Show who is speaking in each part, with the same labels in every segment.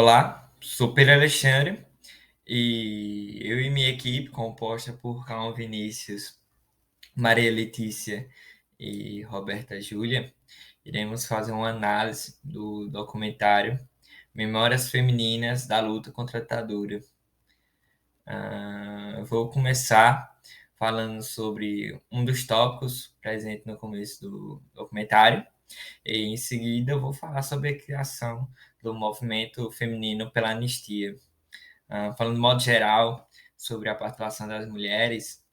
Speaker 1: Olá, sou Pedro Alexandre e eu e minha equipe, composta por Calma Vinícius, Maria Letícia e Roberta Júlia, iremos fazer uma análise do documentário Memórias Femininas da Luta contra a Ditadura. Eu vou começar falando sobre um dos tópicos presentes no começo do documentário, e em seguida eu vou falar sobre a criação do movimento feminino pela anistia. Falando de modo geral sobre a participação das mulheres,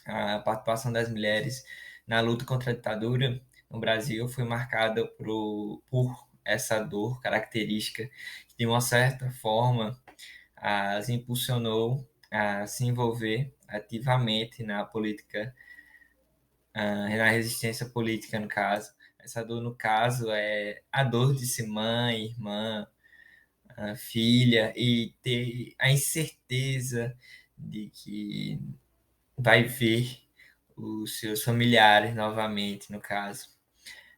Speaker 1: a participação das mulheres na luta contra a ditadura no Brasil foi marcada por essa dor característica que, de uma certa forma, as impulsionou a se envolver ativamente na política, na resistência política, no caso. Essa dor, no caso, é a dor de ser mãe, irmã, filha e ter a incerteza de que vai ver os seus familiares novamente, no caso.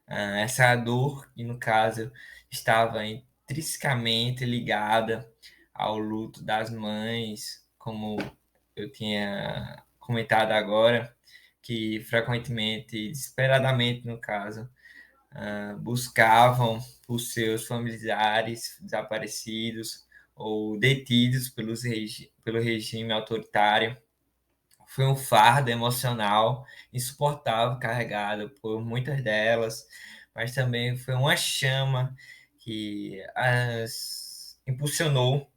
Speaker 1: Essa dor, que no caso estava intrinsecamente ligada ao luto das mães, como eu tinha comentado agora, que frequentemente, desesperadamente no caso, buscavam os seus familiares desaparecidos ou detidos pelo regime autoritário. Foi um fardo emocional insuportável carregado por muitas delas, mas também foi uma chama que as impulsionou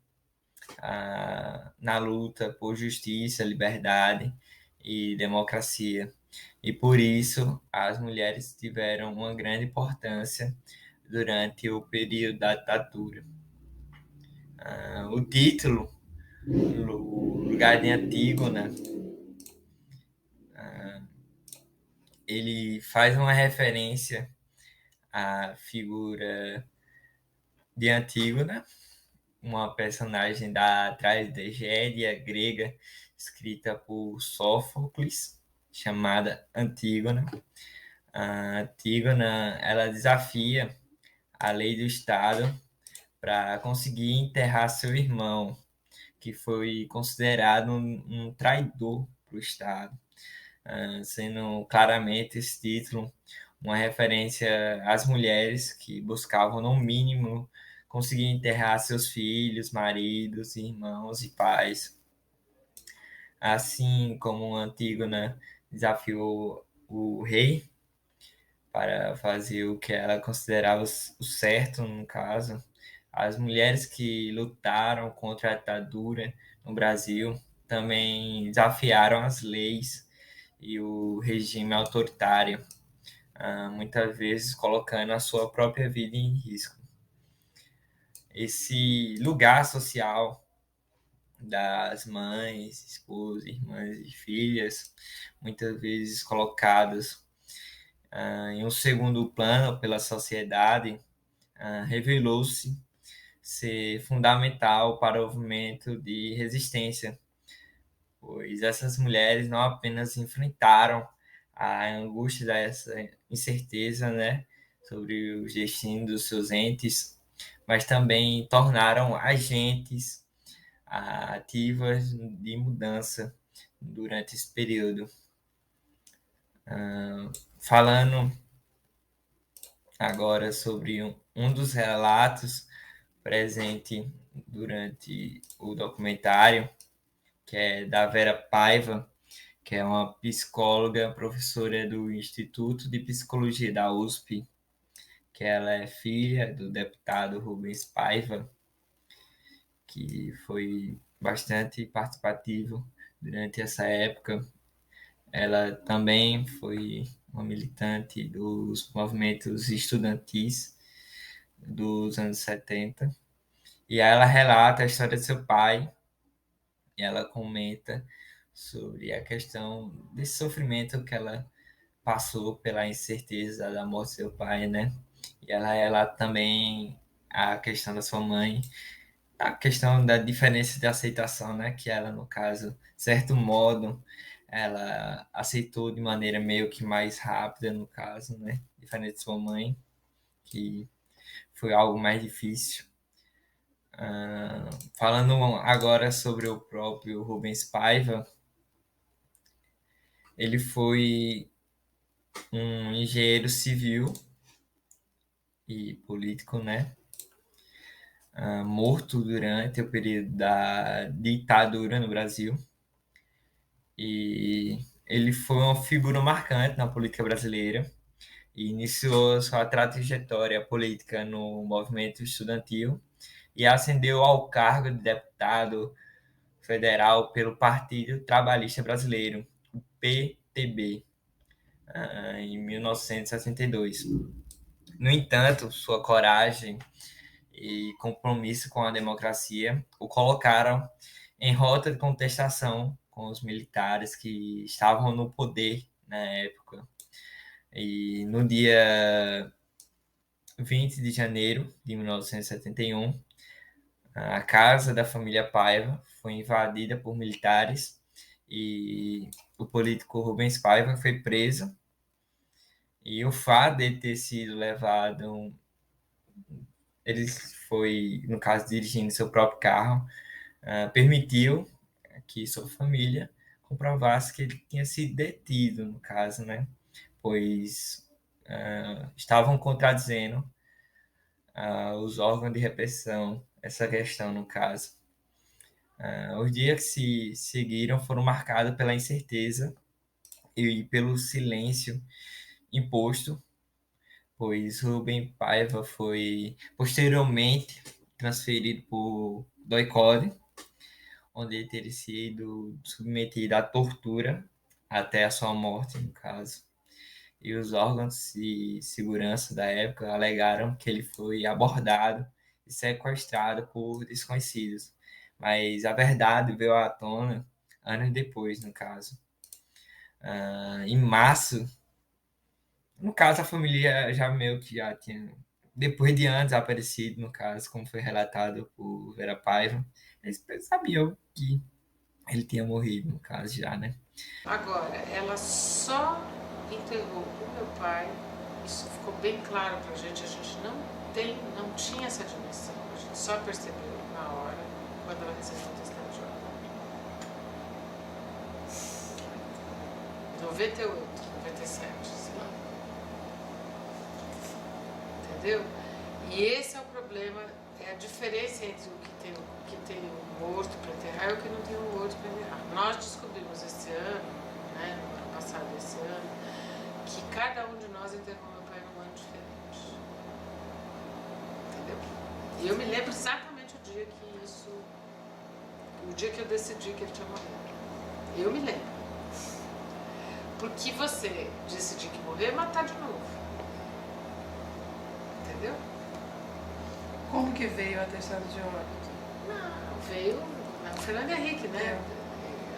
Speaker 1: na luta por justiça, liberdade e democracia. E por isso as mulheres tiveram uma grande importância durante o período da ditadura. O título, O Lugar de Antígona, ele faz uma referência à figura de Antígona, uma personagem da tragédia grega escrita por Sófocles, chamada Antígona. A Antígona, ela desafia a lei do Estado para conseguir enterrar seu irmão, que foi considerado um traidor para o Estado, sendo claramente esse título uma referência às mulheres que buscavam, no mínimo, conseguir enterrar seus filhos, maridos, irmãos e pais. Assim como Antígona desafiou o rei para fazer o que ela considerava o certo, no caso, as mulheres que lutaram contra a ditadura no Brasil também desafiaram as leis e o regime autoritário, muitas vezes colocando a sua própria vida em risco. Esse lugar social das mães, esposas, irmãs e filhas, muitas vezes colocadas em um segundo plano pela sociedade, revelou-se ser fundamental para o movimento de resistência, pois essas mulheres não apenas enfrentaram a angústia dessa incerteza, né, sobre os destinos dos seus entes, mas também tornaram agentes ativas de mudança durante esse período. Falando agora sobre um dos relatos presente durante o documentário, que é da Vera Paiva, que é uma psicóloga, professora do Instituto de Psicologia da USP, que ela é filha do deputado Rubens Paiva, que foi bastante participativo durante essa época. Ela também foi uma militante dos movimentos estudantis dos anos 70. E aí ela relata a história de seu pai, e ela comenta sobre a questão desse sofrimento que ela passou pela incerteza da morte do seu pai, né? E ela relata também a questão da sua mãe, a questão da diferença de aceitação, né? Que ela, no caso, certo modo, ela aceitou de maneira meio que mais rápida, no caso, né? Diferente de sua mãe, que foi algo mais difícil. Falando agora sobre o próprio Rubens Paiva, ele foi um engenheiro civil e político, né? Morto durante o período da ditadura no Brasil. E ele foi uma figura marcante na política brasileira e iniciou sua trajetória política no movimento estudantil e ascendeu ao cargo de deputado federal pelo Partido Trabalhista Brasileiro, o PTB, em 1962. No entanto, sua coragem e compromisso com a democracia o colocaram em rota de contestação com os militares que estavam no poder na época. E no dia 20 de janeiro de 1971, a casa da família Paiva foi invadida por militares e o político Rubens Paiva foi preso. E o fato de ter sido levado, ele foi, no caso, dirigindo seu próprio carro, permitiu que sua família comprovasse que ele tinha sido detido, no caso, né? Pois estavam contradizendo os órgãos de repressão essa questão, no caso. Os dias que se seguiram foram marcados pela incerteza e pelo silêncio imposto, pois Rubem Paiva foi posteriormente transferido por doicode, onde ele teria sido submetido à tortura até a sua morte, no caso. E os órgãos de segurança da época alegaram que ele foi abordado e sequestrado por desconhecidos. Mas a verdade veio à tona anos depois, no caso. Em março, no caso, a família já meio que já tinha, depois de anos, aparecido, no caso, como foi relatado por Vera Paiva, eles sabiam que ele tinha morrido, no caso, já, né?
Speaker 2: Agora, ela só enterrou o meu pai, isso ficou bem claro pra gente, a gente não tinha essa dimensão, a gente só percebeu na hora, quando ela recebeu o testament de óbito. 98, 97, sei lá. Entendeu? E esse é o problema, é a diferença entre o que tem um morto para enterrar e o que não tem um morto para enterrar. Nós descobrimos esse ano, né, no ano passado, esse ano, que cada um de nós enterrou meu pai num ano diferente. Entendeu? E eu me lembro exatamente o dia que eu decidi que ele tinha morrido. Eu me lembro. Porque você decidir que morrer é matar de novo. Entendeu?
Speaker 3: Como que veio o atestado de óbito?
Speaker 2: Não, veio a Fernanda Henrique, né?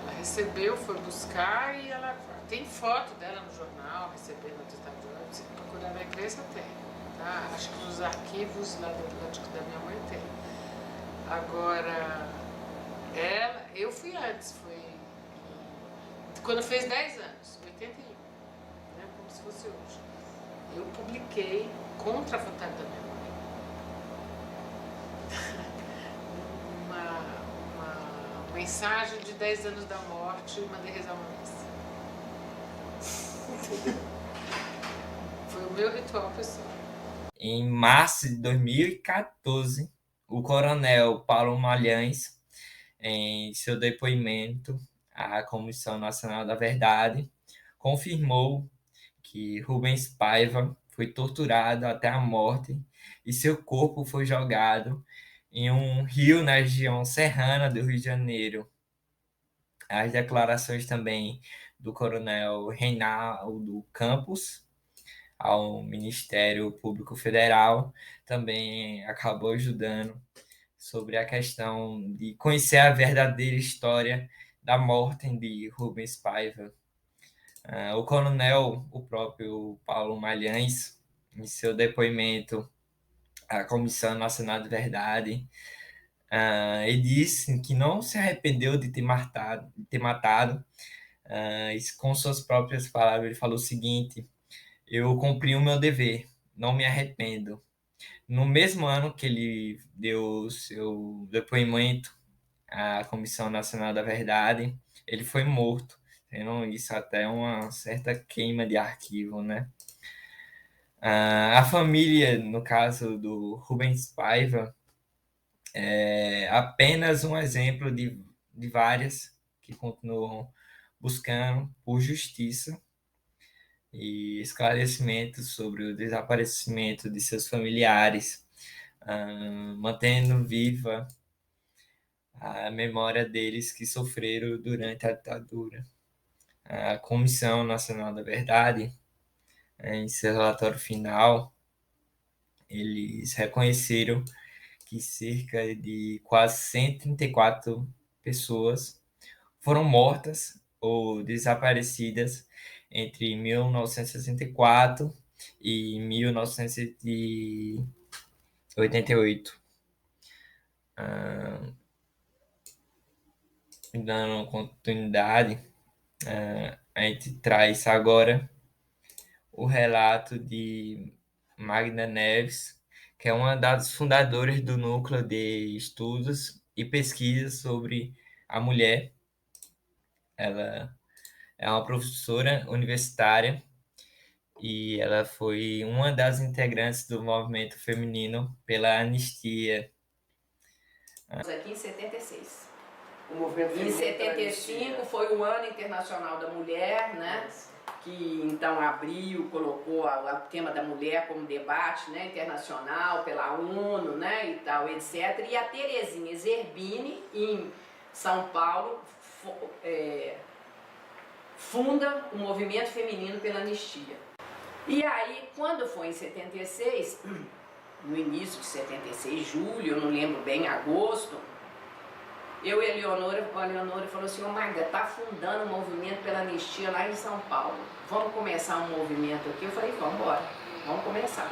Speaker 2: Ela recebeu, foi buscar e ela tem foto dela no jornal recebendo o atestado de óbito. Se procurar na imprensa tem, tá? Acho que nos arquivos lá da minha mãe tem. Agora, eu fui antes, quando fez 10 anos, 81, né? Como se fosse hoje. Eu publiquei contra a vontade da minha mãe uma mensagem de 10 anos da morte e mandei rezar uma missa. Entendeu? Foi o meu ritual pessoal.
Speaker 1: Em março de 2014, o coronel Paulo Malhães, em seu depoimento à Comissão Nacional da Verdade, confirmou que Rubens Paiva foi torturado até a morte e seu corpo foi jogado em um rio na região serrana do Rio de Janeiro. As declarações também do coronel Reinaldo Campos ao Ministério Público Federal também acabou ajudando sobre a questão de conhecer a verdadeira história da morte de Rubens Paiva. O coronel, o próprio Paulo Malhães, em seu depoimento à Comissão Nacional de Verdade, ele disse que não se arrependeu de ter matado. Com suas próprias palavras, ele falou o seguinte: eu cumpri o meu dever, não me arrependo. No mesmo ano que ele deu o seu depoimento à Comissão Nacional da Verdade, ele foi morto, tendo isso até uma certa queima de arquivo, né? A família, no caso do Rubens Paiva, é apenas um exemplo de várias que continuam buscando por justiça e esclarecimento sobre o desaparecimento de seus familiares, mantendo viva a memória deles que sofreram durante a ditadura. A Comissão Nacional da Verdade, em seu relatório final, eles reconheceram que cerca de quase 134 pessoas foram mortas ou desaparecidas entre 1964 e 1988. Dando continuidade, a gente traz agora o relato de Magda Neves, que é uma das fundadoras do Núcleo de Estudos e Pesquisas sobre a Mulher. Ela é uma professora universitária e ela foi uma das integrantes do movimento feminino pela anistia.
Speaker 4: Aqui em 76.
Speaker 5: O movimento
Speaker 4: Em
Speaker 5: feminino pela
Speaker 4: 75
Speaker 5: anistia.
Speaker 4: foi o Ano Internacional da Mulher, né? Que então abriu, colocou o tema da mulher como debate, né, internacional pela ONU, né, e tal, etc. E a Terezinha Zerbini, em São Paulo, funda o movimento feminino pela anistia. E aí, quando foi em 76, no início de 76, julho, eu não lembro bem, agosto, eu e a Leonora falou assim: ô Magda, tá fundando um movimento pela anistia lá em São Paulo. Vamos começar um movimento aqui? Eu falei, vamos embora, vamos começar.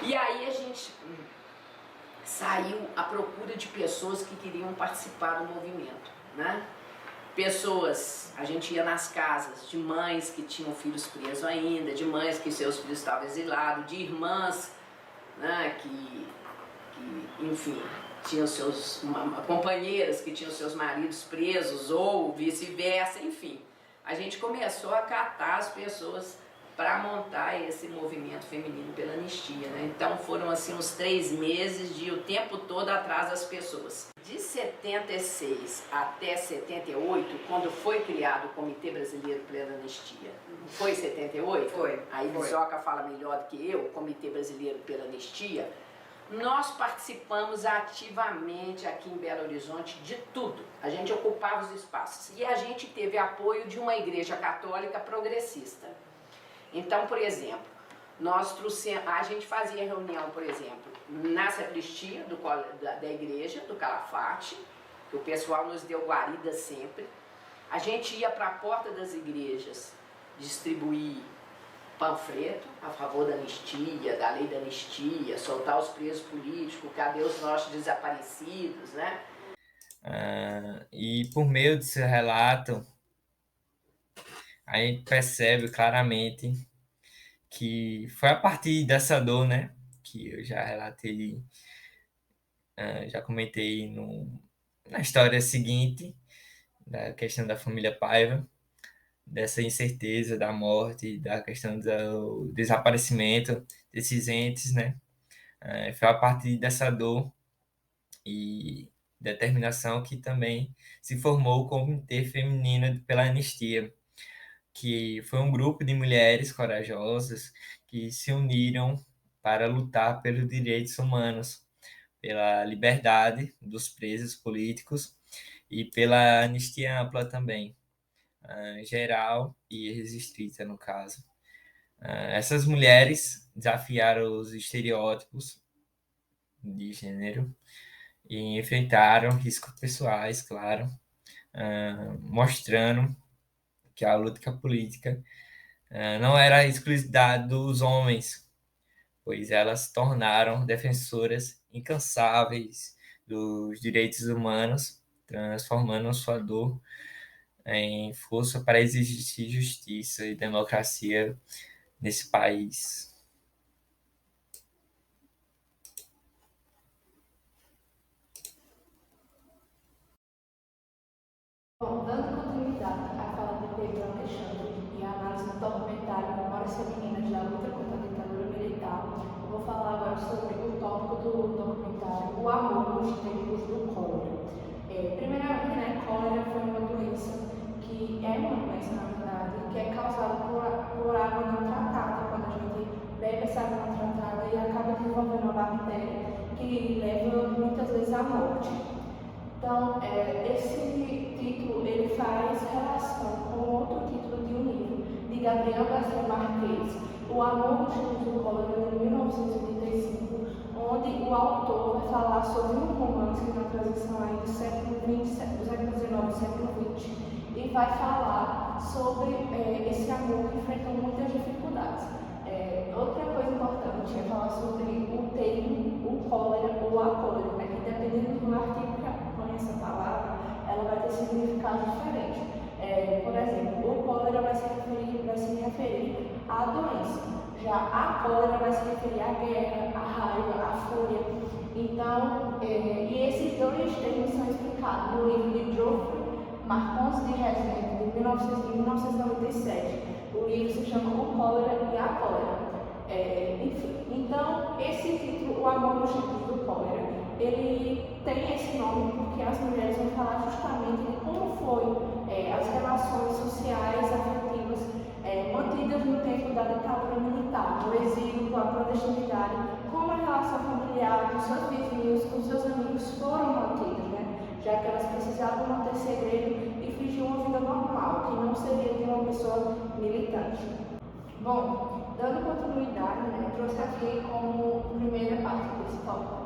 Speaker 4: E aí a gente saiu à procura de pessoas que queriam participar do movimento, né? Pessoas, a gente ia nas casas de mães que tinham filhos presos ainda, de mães que seus filhos estavam exilados, de irmãs, né, que enfim, tinham seus companheiras que tinham seus maridos presos ou vice-versa, enfim. A gente começou a catar as pessoas para montar esse movimento feminino pela anistia, né? Então foram assim uns 3 meses de o tempo todo atrás das pessoas. De 76 até 78, quando foi criado o Comitê Brasileiro pela Anistia, foi 78?
Speaker 5: Foi.
Speaker 4: Aí Bisoca fala melhor do que eu, Comitê Brasileiro pela Anistia. Nós participamos ativamente aqui em Belo Horizonte de tudo. A gente ocupava os espaços e a gente teve apoio de uma igreja católica progressista. Então, por exemplo, a gente fazia reunião, por exemplo, na sacristia da igreja, do Calafate, que o pessoal nos deu guarida sempre. A gente ia para a porta das igrejas distribuir panfleto a favor da anistia, da lei da anistia, soltar os presos políticos, cadê os nossos desaparecidos, né?
Speaker 1: E por meio desse relato, a gente percebe claramente que foi a partir dessa dor, né, que eu já relatei, já comentei na história seguinte, da questão da família Paiva, dessa incerteza da morte, da questão do desaparecimento desses entes, né? Foi a partir dessa dor e determinação que também se formou o Comitê Feminino pela Anistia, que foi um grupo de mulheres corajosas que se uniram para lutar pelos direitos humanos, pela liberdade dos presos políticos e pela anistia ampla também, geral e restrita, no caso. Essas mulheres desafiaram os estereótipos de gênero e enfrentaram riscos pessoais, claro, mostrando que a luta política não era a exclusividade dos homens, pois elas se tornaram defensoras incansáveis dos direitos humanos, transformando sua dor em força para exigir justiça e democracia nesse país.
Speaker 5: de Alexandre e a análise do documentário Memórias Femininas da Luta contra a Ditadura Militar, eu vou falar agora sobre o tópico do documentário O Amor nos Tempos do Cólera. Primeiramente, né, cólera foi uma doença que é uma doença, na verdade, que é causada por água não tratada, quando a gente bebe essa água não tratada e acaba desenvolvendo uma bactéria que leva muitas vezes à morte. Então, esse título ele faz relação com outro título de um livro, de Gabriel Garcia Marques, O Amor nos Tempos do Cólera, de 1985, onde o autor vai falar sobre um romance na transição aí do século XIX e século XX, e vai falar sobre esse amor que enfrentou muitas dificuldades. Outra coisa importante é falar sobre o termo, o cólera ou a cólera, né? Que dependendo do artigo que acompanha essa palavra, ela vai ter significado diferente. Por exemplo, o cólera vai se referir à doença, já a cólera vai se referir à guerra, à raiva, à fúria. Então, e esses dois termos são explicados no livro de Geoffrey Marcons de Rezende, de 1997. O livro se chama O Cólera e a Cólera. Enfim, então, esse título, O Amor nos Tempos do Cólera, ele tem esse nome porque as mulheres vão falar justamente de como foi as relações sociais, afetivas, mantidas no tempo da ditadura militar, no exílio, com a clandestinidade, como a relação familiar com seus vizinhos, com seus amigos foram mantidas, né? Já que elas precisavam manter segredo e fingir uma vida normal, que não seria de uma pessoa militante. Bom, dando continuidade, né, trouxe aqui como primeira parte desse tópico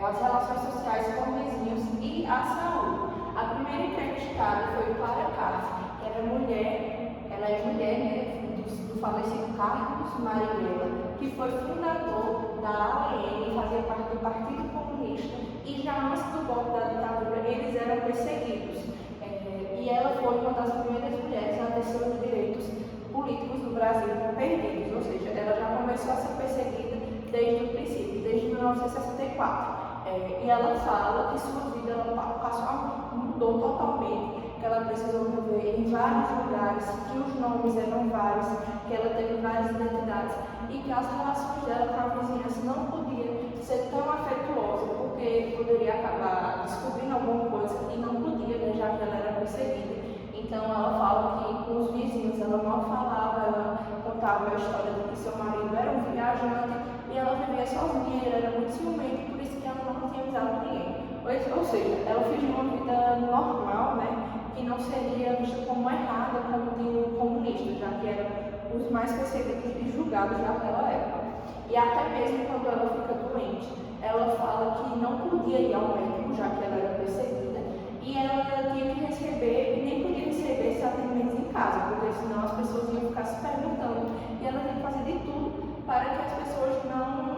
Speaker 5: as relações sociais com vizinhos e a saúde. A primeira entrevistada foi Clara Caff, que era mulher, ela é mulher, né, do falecido Carlos Marighella, que foi fundador da ALN e fazia parte do Partido Comunista, e já antes do golpe da ditadura eles eram perseguidos. E ela foi uma das primeiras mulheres a ter seus direitos políticos do Brasil perdidos, ou seja, ela já começou a ser perseguida desde o princípio, desde 1964. E ela fala que sua vida mudou totalmente, que ela precisou viver em vários lugares, que os nomes eram vários, que ela teve várias identidades e que as relações dela com a vizinhança não podiam ser tão afetuosas, porque poderia acabar descobrindo alguma coisa e não podia, né, já que ela era perseguida. Então ela fala que com os vizinhos ela mal falava, ela contava a história de que seu marido era um viajante e ela vivia sozinha, ela era muito ciumenta, por isso que ela não tinha amizade com ninguém. Ou seja, ela fingiu uma vida normal, né, que não seria vista como errada, como de um comunista, já que eram os mais perseguidos e julgados naquela época. E até mesmo quando ela fica doente, ela fala que não podia ir ao médico, já que ela era perseguida, e ela tinha que receber, e nem podia receber esses atendimentos em casa, porque senão as pessoas iam ficar se perguntando, e ela tinha que fazer de tudo para que as pessoas não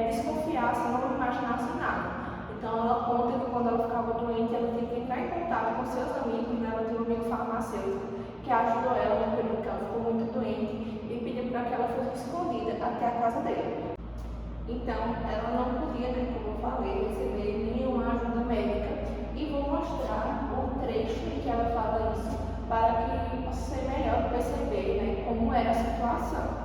Speaker 5: desconfiassem, não imaginassem nada. Então ela conta que quando ela ficava doente, ela tinha que entrar em contato com seus amigos, né? Ela tinha um amigo farmacêutico que ajudou ela no período que ela ficou muito doente e pediu para que ela fosse escondida até a casa dele. Então ela não podia, né, como eu falei, receber nenhuma ajuda médica. E vou mostrar um trecho em que ela fala isso para que possa ser melhor perceber, né, como era a situação.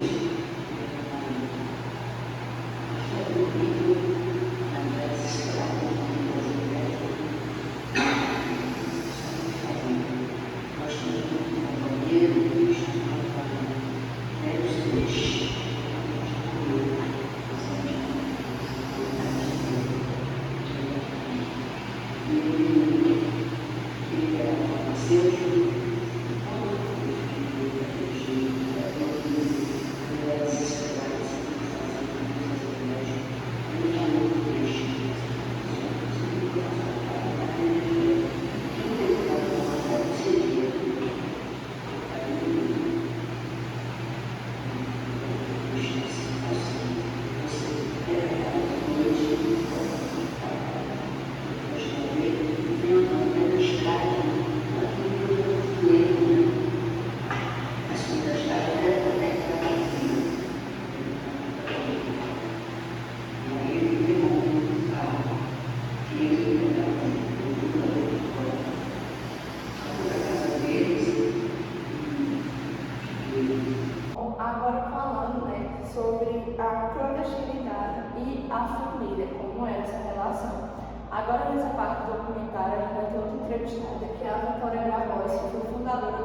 Speaker 5: a família, como era essa relação. Agora, nessa parte do documentário, a gente vai ter outra entrevistada, que é a Vitória Grabois, que foi fundadora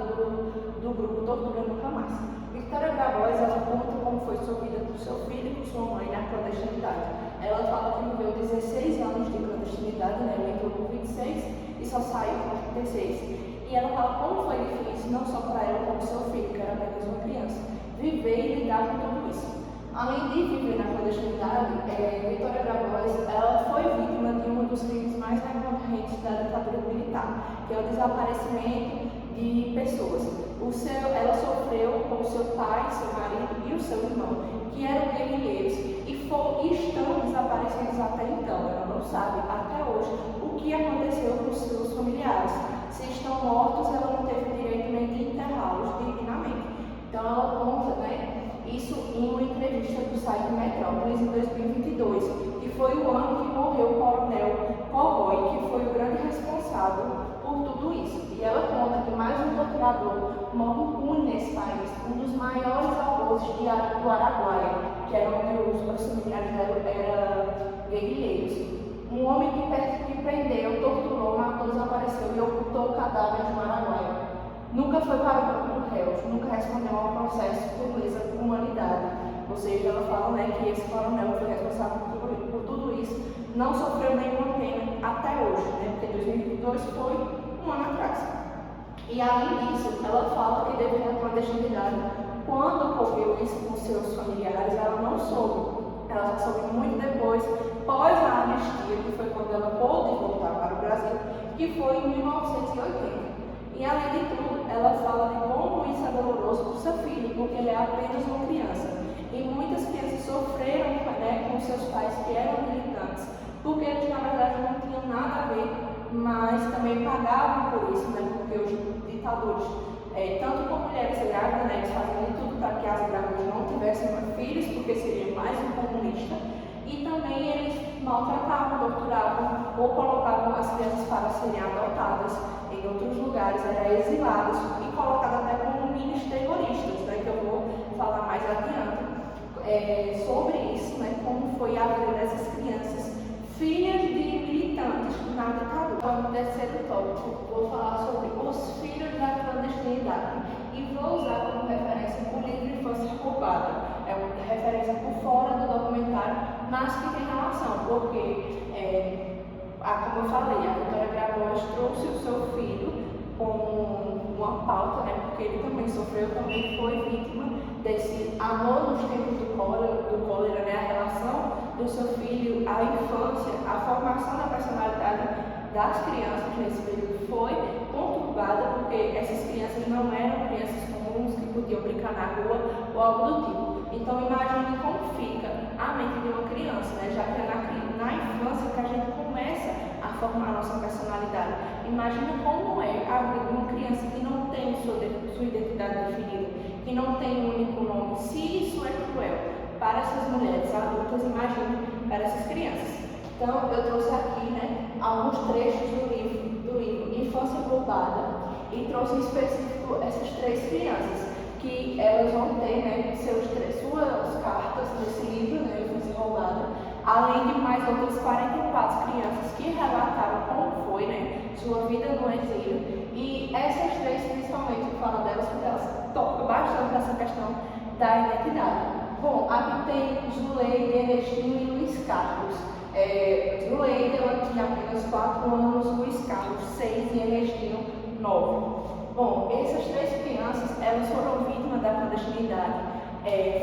Speaker 5: do grupo Tortura Nunca Mais. Vitória Grabois, ela conta como foi sua vida com seu filho e com sua mãe na clandestinidade. Ela fala que viveu 16 anos de clandestinidade, né? Ela entrou com 26 e só saiu com 36. E ela fala como foi difícil, não só para ela, como seu filho, que era apenas uma criança, viver e lidar com tudo isso. Além de viver na clandestinidade, Vitória Grabois, ela foi vítima de um dos crimes mais recorrentes da ditadura militar, que é o desaparecimento de pessoas. Ela sofreu com o seu pai, seu marido e o seu irmão, que eram guerrilheiros e estão desaparecidos até então. Ela não sabe até hoje o que aconteceu com os seus familiares. Se estão mortos, ela não teve direito nem de enterrá-los dignamente. Então ela conta, isso em uma entrevista do site Metrópolis em 2022, que foi o ano que morreu o coronel Corrói, que foi o grande responsável por tudo isso. E ela conta que mais um torturador morre impune nesse país, um dos maiores algozes do Araguaia, que era onde os familiares dela eram guerrilheiros. Um homem que prendeu, torturou, matou, desapareceu e ocultou o cadáver de Araguaia. Nunca foi para o banco do réu, nunca respondeu ao processo por lesa humanidade. Ou seja, ela fala que esse coronel foi responsável por tudo isso, não sofreu nenhuma pena até hoje, porque 2022 foi um ano atrás. E além disso, ela fala que devido à clandestinidade, quando ocorreu isso com seus familiares, ela não soube. Ela só soube muito depois, pós a anistia, que foi quando ela pôde voltar para o Brasil, que foi em 1980. E além de tudo, ela fala de como isso é doloroso para o seu filho, porque ele é apenas uma criança. E muitas crianças sofreram com seus pais que eram militantes, porque eles na verdade não tinham nada a ver, mas também pagavam por isso, porque os ditadores, tanto com mulheres grávidas, eles faziam de tudo para que as grávidas não tivessem filhos, porque seria mais um comunista, e também eles maltratavam, torturavam ou colocavam as crianças para serem adotadas em outros lugares, eram exilados e colocados até como minis terroristas, que eu vou falar mais adiante sobre isso, como foi a vida dessas crianças, filhas de militantes na ditadura. No terceiro tópico, vou falar sobre os filhos da clandestinidade e vou usar como referência o livro Infância Roubada. É uma referência por fora do documentário, mas que tem relação, porque como eu falei, a Vitória Grabois trouxe o seu filho com uma pauta, porque ele também sofreu, também foi vítima desse amor nos tempos do cólera, a relação do seu filho, a infância, a formação da personalidade das crianças nesse período foi conturbada, porque essas crianças não eram crianças comuns que podiam brincar na rua ou algo do tipo. Então imagine como fica a mente de uma criança, já que é na infância que a gente começa a formar a nossa personalidade. Imagina como é a vida de uma criança que não tem sua identidade definida, que não tem um único nome. Se isso é cruel para essas mulheres adultas, imagine para essas crianças. Então eu trouxe aqui alguns trechos do livro Infância Roubada e trouxe em específico essas três crianças, que elas vão ter suas cartas nesse livro, Infância Roubada, além de mais outras 44 crianças que relataram como foi sua vida no exílio. E essas três, principalmente, eu falo delas porque elas tocam bastante essa questão da identidade. Bom, aqui tem Zuleide, Ernestina e Luiz Carlos. Zuleide, ela tinha apenas 4 anos, Luiz Carlos 6 e Ernestina 9. Bom, essas três crianças, elas foram vítimas da clandestinidade,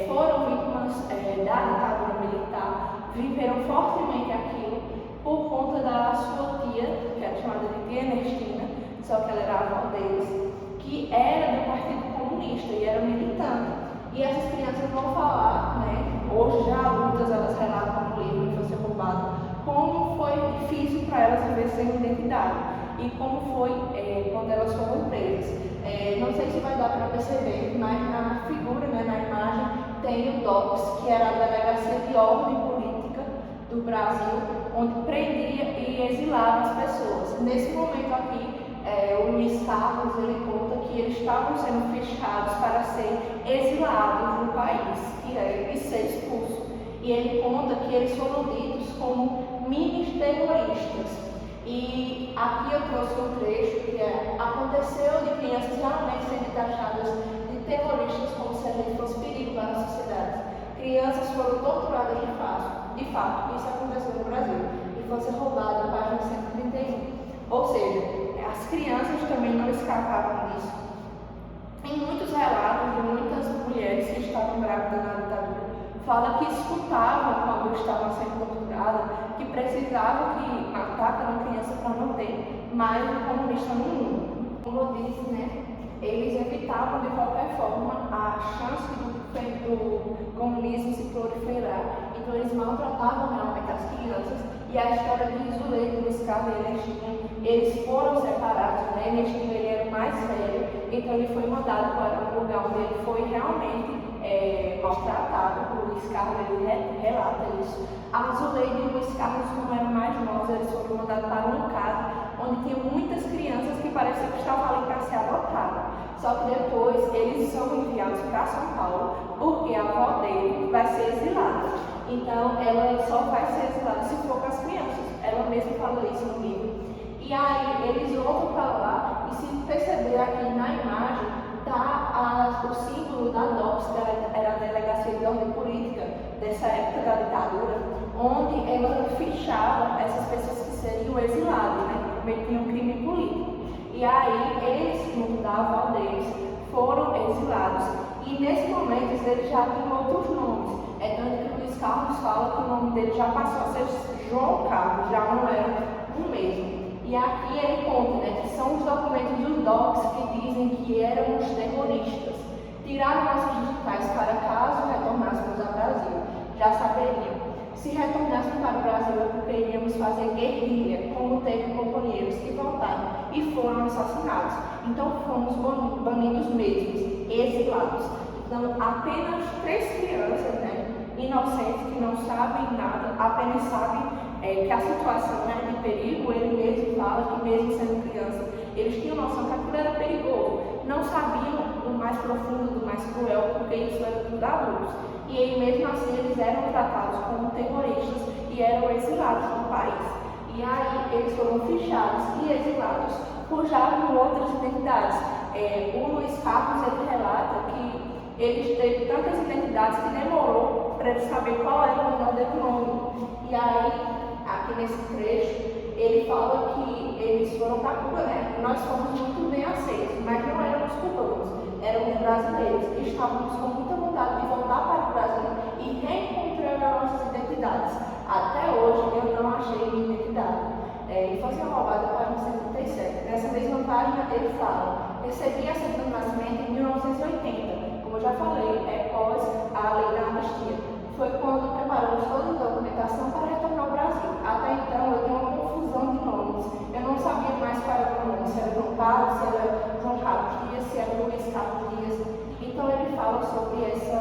Speaker 5: foram vítimas da ditadura militar, viveram fortemente aquilo por conta da sua tia, que era chamada de tia Ernestina, só que ela era a avó deles, que era do Partido Comunista e era militante. E essas crianças vão falar, hoje já adultas, elas relatam no livro Infância Roubada, como foi difícil para elas viver sem identidade e como foi quando elas foram presas. Não sei se vai dar para perceber, mas na figura, na imagem, tem o DOPS, que era a Delegacia de Ordem Política do Brasil, onde prendia e exilava as pessoas. Nesse momento aqui, o Luiz Carlos, ele conta que eles estavam sendo fechados para serem exilados no país e ser expulsos. e ele conta que eles foram ditos como mini terroristas. E aqui eu trouxe um trecho que aconteceu de crianças realmente sendo taxadas de terroristas como se a gente fosse perigo para a sociedade. Crianças foram torturadas de fato, isso aconteceu no Brasil, e foi roubada a página 131. Ou seja, as crianças também não escaparam disso. Em muitos relatos de muitas mulheres que estavam grávidas na ditadura, fala que escutavam quando estavam sendo torturadas, que precisavam que matassem a criança para não ter mais um comunista no mundo. Como eu disse, eles evitavam de qualquer forma a chance do comunismo se proliferar. Então eles maltratavam realmente as crianças. E a história de Zulei e Luiz Carlos eles foram separados, Ernestinho ele era o mais velho, então ele foi mandado para um lugar onde ele foi realmente maltratado. O Luiz Carlos ele relata isso. A Zuleide e o Luiz Carlos, como eram mais novos, eles foram mandados para uma casa onde tinha muitas crianças que pareciam que estavam ali para ser adotadas. Só que depois eles são enviados para São Paulo porque a avó dele vai ser exilada. Então ela só vai ser exilada se for com as crianças. Ela mesma falou isso no livro. E aí eles voltam para lá e se perceber aqui na imagem, tá o símbolo da DOPS, que era a Delegacia de Ordem Política dessa época da ditadura, onde ela fichava essas pessoas que seriam exiladas, que cometiam crime político. E aí eles, junto da avó deles, foram exilados. E nesse momento eles já tinham outros nomes. É tanto que o Luiz Carlos fala que o nome dele já passou a ser João Carlos, já não era o mesmo. E aqui ele conta que são os documentos dos DOPS que dizem que eram os terroristas. Tiraram nossas digitais para caso retornássemos ao Brasil. Já saberiam. Se retornássemos para o Brasil é porque iríamos fazer guerrilha, como teve companheiros que voltaram e foram assassinados. Então fomos banidos mesmos, exilados. Então apenas 3 crianças, inocentes, que não sabem nada, apenas sabem que a situação é de perigo. Ele mesmo fala que mesmo sendo criança, eles tinham noção que aquilo era perigoso. Não sabiam do mais profundo, do mais cruel, porque isso era dos adultos. E aí, mesmo assim, eles eram tratados como terroristas e eram exilados do país. E aí, eles foram fichados e exilados por já com outras identidades. O Luiz Carlos, ele relata que eles teve tantas identidades que demorou para eles saber qual era o verdadeiro nome. E aí, aqui nesse trecho, ele fala que eles foram para Cuba, Nós fomos muito bem aceitos, mas não éramos cubanos, éramos brasileiros e estávamos com muita vontade de voltar para o Brasil e reencontrar as nossas identidades. Até hoje eu não achei minha identidade. Infância roubada, página 77. Nessa mesma página ele fala: recebi a certidão de nascimento em 1980, como eu já falei, pós a lei da anistia. Foi quando preparamos toda a documentação para retornar ao Brasil. Até então eu tinha uma confusão de nomes. Eu não sabia mais qual era o nome, se era João Carlos, se era João Carlos Dias, se era Luiz Carlos Dias. Então ele fala sobre essa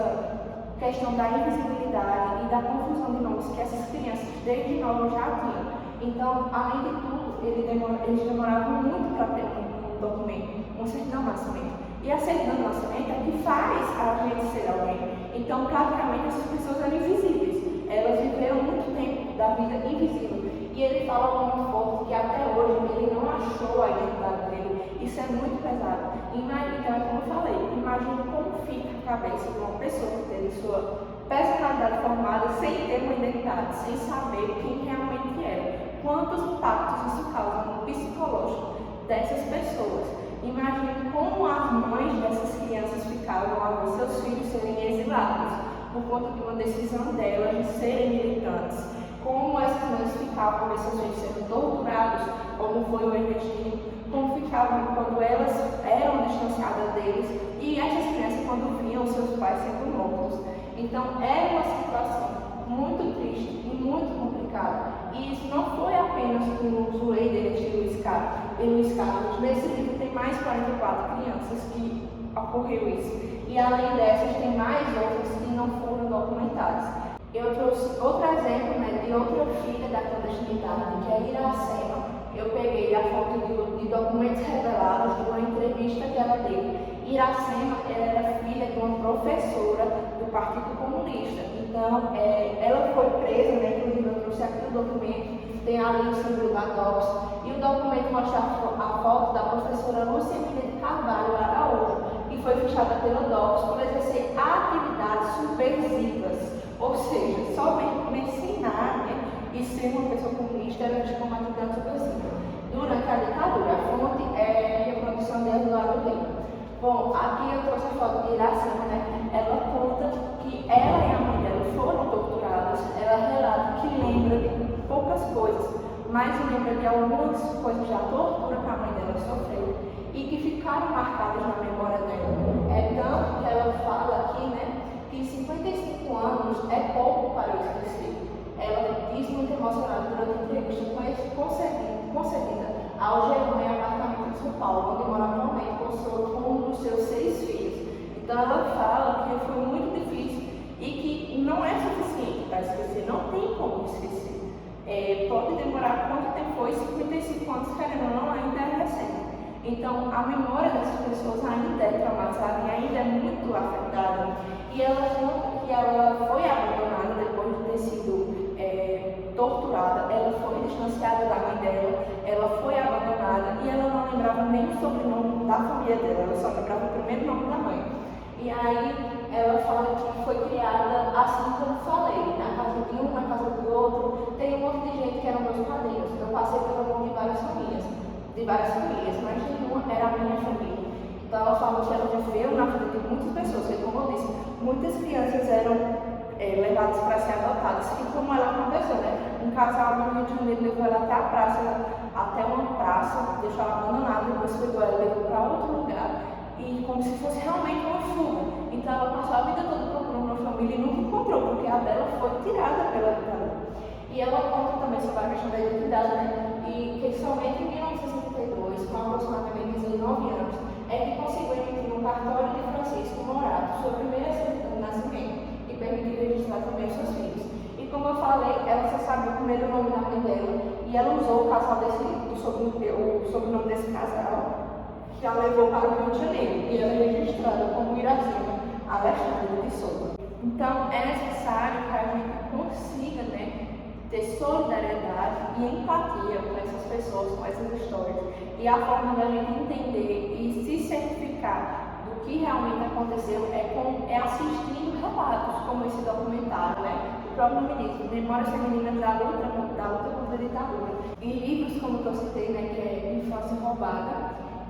Speaker 5: questão da invisibilidade e da confusão de nomes que essas crianças desde novas já tinham. Então, além de tudo, eles demoravam muito para ter um documento, um certidão de nascimento. E a certidão de nascimento é que faz a gente ser alguém. Então, praticamente, essas pessoas eram invisíveis. Elas viveram muito tempo da vida invisível. E ele fala muito forte que até hoje ele não achou a identidade dele. Isso é muito pesado. Então, como eu falei, imagine como fica a cabeça de uma pessoa que teve sua personalidade formada sem ter uma identidade, sem saber quem realmente era. Quantos impactos isso causa no psicológico dessas pessoas. Imagine como as mães dessas crianças ficavam ao ver seus filhos serem exilados por conta de uma decisão delas de serem militantes. Como essas mães ficavam ao ver seus filhos sendo torturados, como foi o Ernestinho, como ficavam quando elas eram distanciadas deles e essas crianças quando viam seus pais sendo mortos. Então era uma situação muito triste e muito complicada. E isso não foi apenas com o Zulei de Luiz Carlos. Nesse livro tem mais 44 crianças que ocorreu isso. E além dessas, tem mais outras que não foram documentadas. Eu trouxe outro exemplo de outra filha da clandestinidade, que é Iracema. Eu peguei a foto de documentos revelados de uma entrevista que ela deu. Iracema, ela era filha de uma professora do Partido Comunista. Então, ela foi presa, né, inclusive eu trouxe aqui o documento, tem ali o símbolo da DOPS, e o documento mostra a foto da professora Lucemina de Carvalho Araújo, que foi fichada pela DOPS por exercer atividades subversivas, ou seja, somente mencionar, né, e ser uma pessoa comunista era vista como atividade subversiva. Durante a ditadura, a fonte é a reprodução de Eduardo Lima. Bom, aqui eu trouxe a foto de Iracema, né? Ela conta que ela e a mãe dela foram torturadas. Ela relata que lembra de poucas coisas, mas lembra de algumas coisas da tortura que a mãe dela sofreu e que ficaram marcadas na memória dela. É tanto que ela fala aqui, né, que 55 anos é pouco para esquecer. Ela diz muito emocionada durante a entrevista concedida ao G1 em apartamento de São Paulo, onde mora atualmente com um dos seus 6 filhos. Então ela fala que foi muito difícil e que não é suficiente para esquecer, não tem como esquecer. Pode demorar quanto tempo foi, 55 anos, querendo ou não, ainda é recente. Então a memória dessas pessoas ainda é traumatizada e ainda é muito afetada. E ela conta que ela foi abandonada depois de ter sido torturada, ela foi distanciada da mãe dela, ela foi abandonada e ela não lembrava nem o sobrenome da família dela, ela só lembrava o primeiro nome da mãe. E aí ela fala que foi criada assim como falei, na casa de um, na casa do outro. Tem um monte de gente que eram meus padrinhos, eu passei pelo nome de várias famílias, mas nenhuma era a minha família. Então ela fala que ela viveu na vida de muitas pessoas, e como eu disse, muitas crianças eram levadas para ser adotadas, e como ela aconteceu, né? Um casal no Rio de Janeiro levou ela até uma praça, deixou ela abandonada, depois pegou ela, levou para outro lugar, e como se fosse realmente uma fuga. Então ela passou a vida toda procurando uma família e nunca encontrou, porque a dela foi tirada pela ditadura. E ela conta também sobre a questão da identidade, né? E que somente em 1962, com aproximadamente 19 anos, é que conseguiu emitir um cartório de Francisco Morato, sua primeira certidão de nascimento, e permitiu registrar também os seus filhos. E como eu falei, ela só sabia o primeiro nome da mãe dela, e ela usou o casal o sobrenome desse casal, que a levou para o Rio de Janeiro, e ela é registrada como Iracema Alexandre de Souza. Então é necessário que a gente consiga, né, ter solidariedade e empatia com essas pessoas, com essas histórias, e a forma da gente entender e se certificar do que realmente aconteceu é assistindo relatos como esse documentário, né? O próprio nome diz, Memórias Femininas da luta contra a ditadura. E livros como eu citei, né, que é Infância Roubada,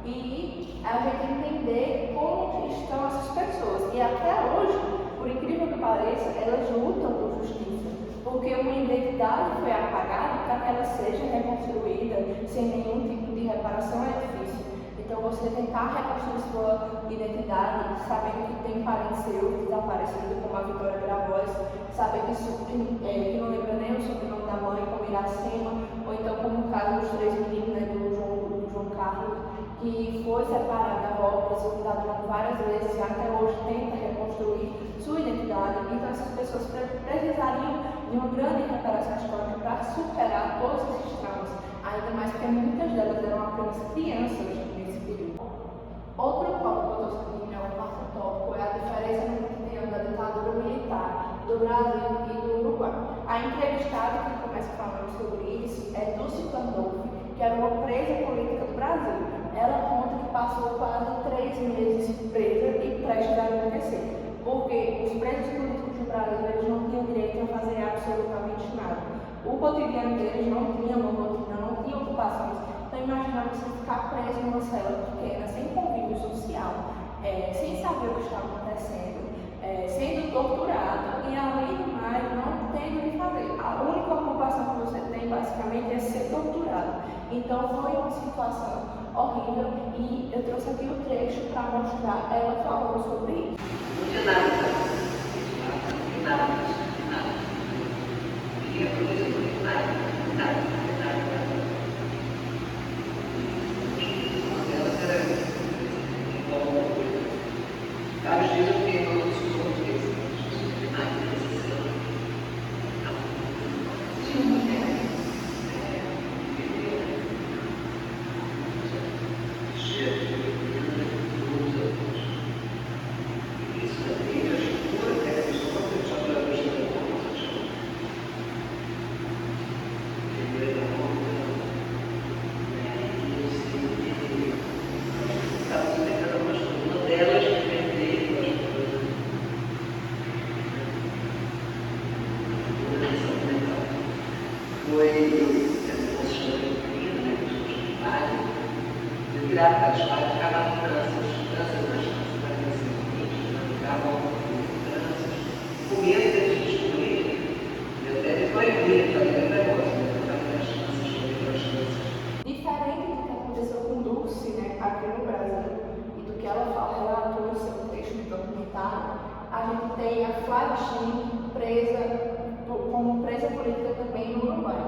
Speaker 5: e a gente entender como estão essas pessoas. E até hoje, por incrível que pareça, elas lutam por justiça, porque uma identidade foi apagada para que ela seja reconstruída sem nenhum tipo de reparação é difícil. Então você tentar reconstruir sua identidade, sabendo que tem parente seu desaparecido, como a Vitória Grabois, saber que não lembra nem o sobrenome da mãe, como Iracema, ou então como o caso dos 3 meninos, né, do João Carlos, que foi separado da avó, precisou da dona várias vezes, e até hoje tenta reconstruir sua identidade. Então essas pessoas precisariam de uma grande reparação histórica para superar todos esses traumas, ainda mais porque muitas delas eram apenas crianças nesse período. Outro tópico que eu estou seguindo, é o quarto tópico, é a diferença no cotidiano da ditadura militar do Brasil e do Uruguai. A entrevistada que começa falando sobre isso é Dulce Pandolfi, que era uma presa política do Brasil. Ela conta que passou quase 3 meses presa e prestes a enlouquecer, porque os presos políticos do Brasil eles não tinham direito a fazer absolutamente nada. O cotidiano deles não tinha uma rotina, não tinha ocupações. Então imagina você ficar preso numa cela pequena, sem convívio social, sem saber o que está acontecendo, sendo torturado e além do mais não tendo o que fazer. A única ocupação que você tem basicamente é ser torturado. Então foi uma situação horrível e eu trouxe aqui o trecho para mostrar ela falando sobre isso.
Speaker 6: Não tinha nada, nada. Queria produzir nada. Elas eram vários dias eu fiquei falando sobre os outros. Tinha uma mulher. Isso também, eu acho que grávidas lá, ficavam tranças nas chances, ficavam tranças, com medo de descobrir, até proibir, fazer negócio, as chances.
Speaker 5: Diferente do que aconteceu com Dulce, né, aqui no Brasil, e do que ela relatou em seu texto de documentário, a gente tem a Flávia Schilling presa, como presa política também no Uruguai.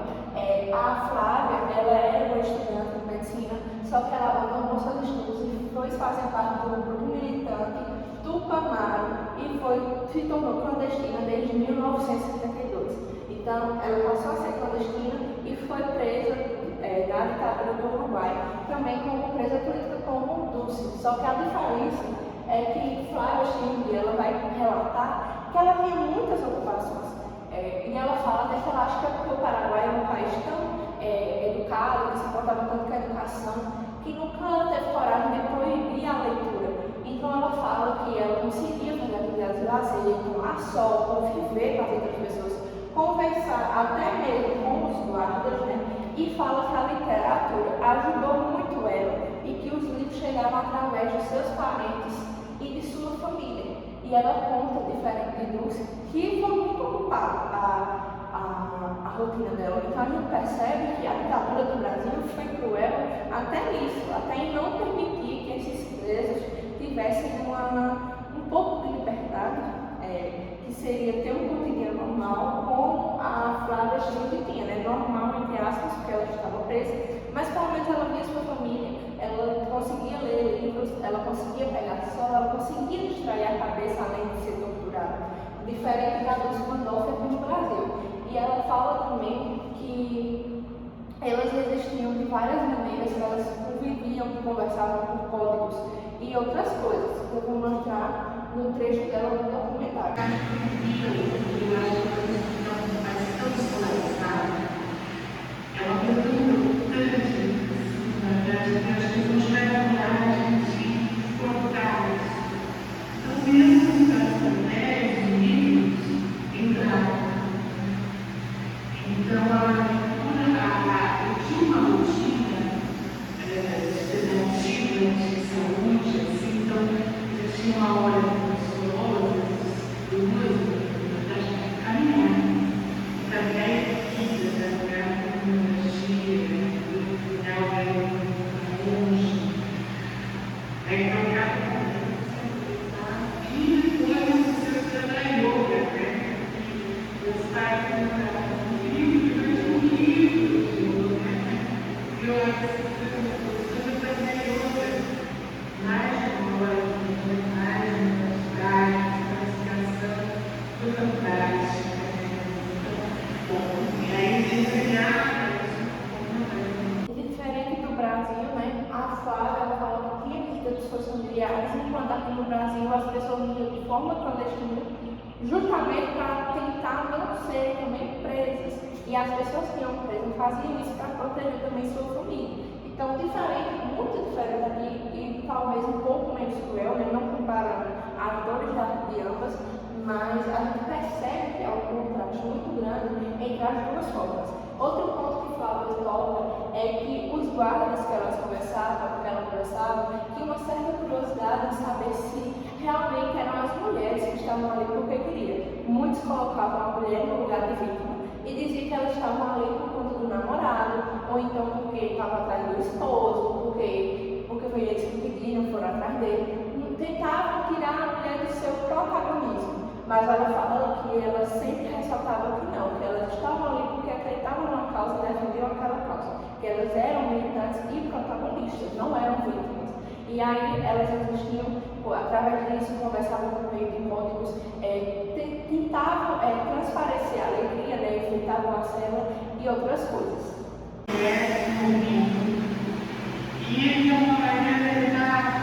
Speaker 5: A Flávia, ela era uma estudante de medicina, só que ela abandonou seus estudos e foi fazer parte do grupo militante Tupamaro e se tornou clandestina desde 1972. Então, ela passou a ser clandestina e foi presa na ditadura do Uruguai, também como presa política como Dulce. Só que a diferença é que Flávia Schilling, ela vai relatar que ela tinha muitas ocupações. E ela fala até que ela acha que o Paraguai é um país tão educado, que se importava tanto com a educação, que nunca teve coragem de proibir a leitura. Então ela fala que ela conseguia fazer atividades de lazer, tomar sol, conviver com as outras pessoas, conversar até mesmo com os guardas, né? E fala que a literatura ajudou muito ela e que os livros chegavam através dos seus parentes e de sua família. E ela conta, diferente de Dulce, que foi muito ocupada a rotina dela. Então a gente percebe que a ditadura do Brasil foi cruel até nisso, até em não permitir que esses presos tivessem um pouco de liberdade, que seria ter um cotidiano normal, como a Flávia Schilling tinha, né? Normal, entre aspas, porque ela estava presa, mas pelo menos ela via sua família, ela conseguia ler livros, ela conseguia pegar sol, ela conseguia distrair a cabeça além de ser torturada, diferente da Dulce Pandolfi aqui no Brasil. E ela fala também que elas resistiam de várias maneiras, elas conviviam, conversavam com códigos e outras coisas, que eu vou mostrar no trecho dela do documentário. Diferente do Brasil, né, a Flávia ela fala que tinha visita dos seus familiares, enquanto aqui no Brasil as pessoas viviam de forma clandestina, justamente para tentar não serem também presas. E as pessoas que iam presas faziam isso para proteger também sua família. Então, muito diferente aqui, e talvez um pouco menos cruel, né, não comparando as dores de ambas, mas a gente percebe que há um contraste muito grande entre as duas formas. Outro ponto que Flávia toca é que os guardas que ela conversava, tinham uma certa curiosidade em saber se realmente eram as mulheres que estavam ali porque queriam. Muitos colocavam a mulher no lugar de vítima e diziam que elas estavam ali por conta do namorado, ou então porque estava atrás do esposo, porque foi eles que pediram, foram atrás dele. Tentavam tirar a mulher do seu protagonismo. Mas ela fala que ela sempre ressaltava que não, que elas estavam ali porque acreditavam numa causa e defendiam aquela causa, que elas eram militantes e protagonistas, não eram vítimas. E aí elas existiam, através disso, conversavam por meio de códigos, tentavam transparecer a alegria, né, enfrentavam a cela e outras coisas.
Speaker 3: E uma maneira de dar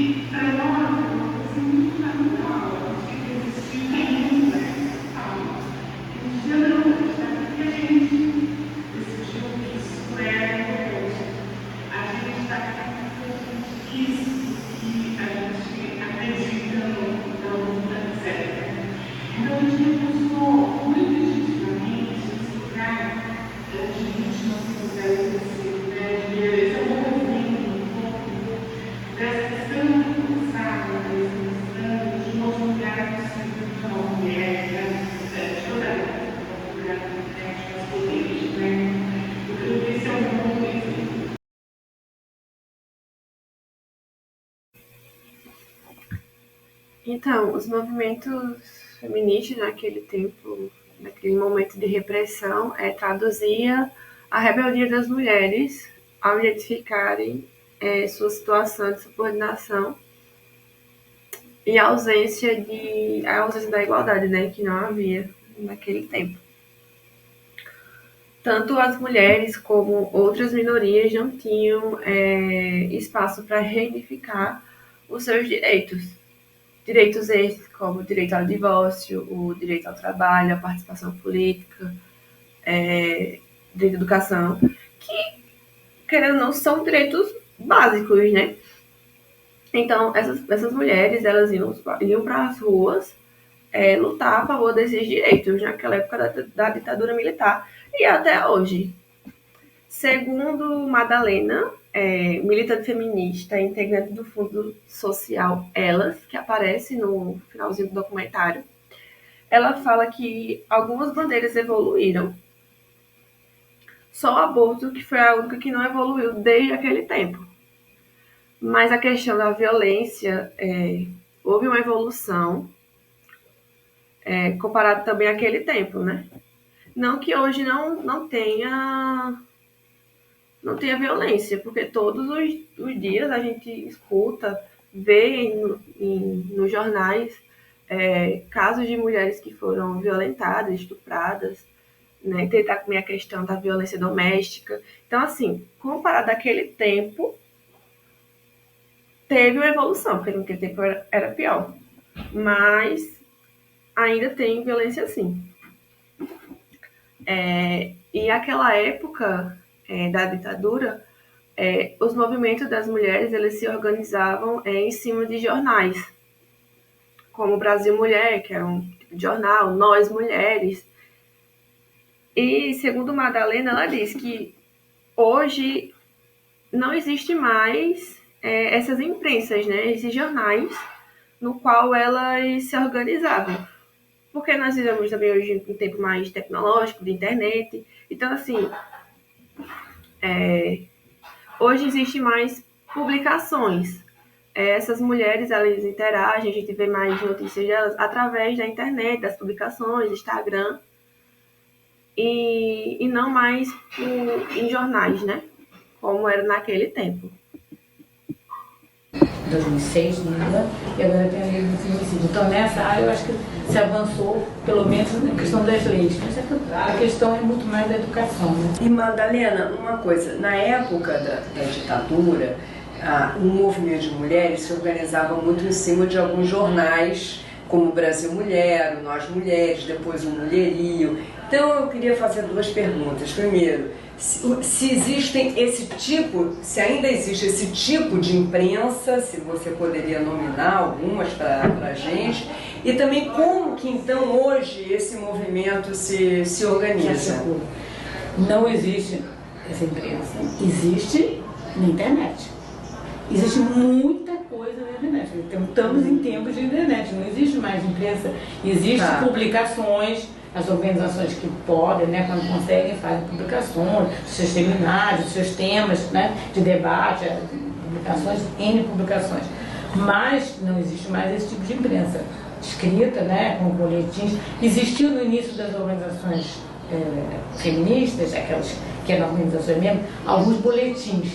Speaker 6: E para nós, é uma coisa muito natural, que existiu muito essa fala. Um dia não, porque a gente decidiu que isso era importante. A gente está com isso que a gente acredita na luta certa. Então a gente buscou muito legitimamente esse lugar de a gente não se fortalecer, né? De esse é um movimento um pouco dessa questão forçada, de mostrar que se de uma mulher, de toda a mulher, as poderes, né? Porque esse é um movimento.
Speaker 5: Então, os movimentos feministas naquele tempo, naquele momento de repressão, traduzia a rebeldia das mulheres ao identificarem sua situação de subordinação e a ausência da igualdade, né, que não havia naquele tempo. Tanto as mulheres como outras minorias não tinham espaço para reivindicar os seus direitos. Direitos esses como o direito ao divórcio, o direito ao trabalho, a participação política, direito à educação, que, querendo ou não, são direitos básicos, né? Então, essas mulheres, elas iam para as ruas lutar a favor desses direitos, naquela época da ditadura militar, e até hoje. Segundo Madalena, militante feminista, integrante do Fundo Social Elas, que aparece no finalzinho do documentário, ela fala que algumas bandeiras evoluíram, só o aborto que foi a única que não evoluiu desde aquele tempo. Mas a questão da violência, houve uma evolução comparado também àquele tempo, né? Não que hoje não tenha violência, porque todos os dias a gente escuta, vê nos jornais casos de mulheres que foram violentadas, estupradas, né? Tentar comer a questão da violência doméstica. Então, assim, comparado àquele tempo, teve uma evolução, porque naquele tempo era pior. Mas ainda tem violência, sim. E aquela época da ditadura, os movimentos das mulheres eles se organizavam em cima de jornais, como o Brasil Mulher, que era um tipo de jornal, Nós Mulheres. E, segundo Madalena, ela diz que hoje não existe mais essas imprensas, né, esses jornais, no qual elas se organizavam. Porque nós vivemos também hoje um tempo mais tecnológico, de internet. Então, assim, hoje existe mais publicações. Essas mulheres, elas interagem, a gente vê mais notícias delas através da internet, das publicações, Instagram, e não mais em jornais, né? Como era naquele tempo.
Speaker 7: 2006, Lula, e agora tem a lei do feminicídio. Então, nessa área, eu acho que se avançou, pelo menos, na questão das leis. Mas a questão é muito mais da educação, né?
Speaker 8: E, Madalena, uma coisa, na época da ditadura, o movimento de mulheres se organizava muito em cima de alguns jornais, como o Brasil Mulher, o Nós Mulheres, depois o Mulherio. Então, eu queria fazer duas perguntas. Primeiro, se existem se ainda existe esse tipo de imprensa, se você poderia nominar algumas para a gente, e também como que então hoje esse movimento se organiza?
Speaker 7: Não existe essa imprensa, existe na internet. Existe muita coisa na internet. Estamos em tempos de internet, não existe mais imprensa, existem publicações. As organizações que podem, né, quando conseguem, fazem publicações, seus seminários, seus temas, né, de debate, publicações, N publicações. Mas não existe mais esse tipo de imprensa escrita, né, com boletins. Existiu no início das organizações feministas, aquelas que eram organizações mesmo, alguns boletins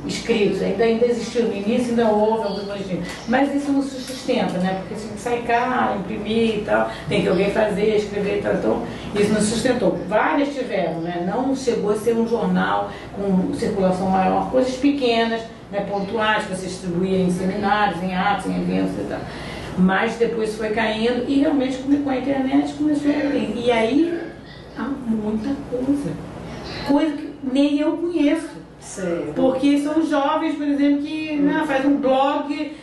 Speaker 7: escritos. Ainda existiu no início, ainda houve alguns boletins. Mas isso não se sustenta, né? Porque você tem que sair caro, imprimir e tal, tem que alguém fazer, escrever e tal. Então, isso não se sustentou. Várias tiveram, né? Não chegou a ser um jornal com circulação maior, coisas pequenas, né, pontuais, que você distribuía em seminários, em atos, em eventos e tal. Mas depois foi caindo e realmente com a internet começou a abrir. E aí há muita coisa que nem eu conheço.
Speaker 8: Sei.
Speaker 7: Porque são jovens, por exemplo, que faz um blog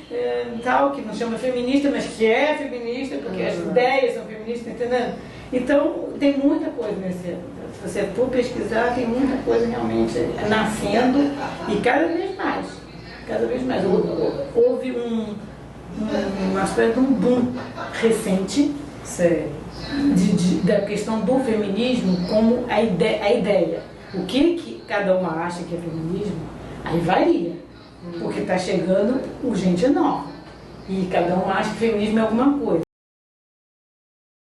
Speaker 7: tal, que não chama feminista, mas que é feminista, porque as ideias são feministas, entendendo? Então, tem muita coisa nesse. Se você for pesquisar, tem muita coisa realmente nascendo e cada vez mais. Cada vez mais. Houve uma espécie de um boom recente da questão do feminismo como a ideia. O que cada uma acha que é feminismo, aí varia. Porque está chegando gente nova. E cada um acha que feminismo é alguma coisa.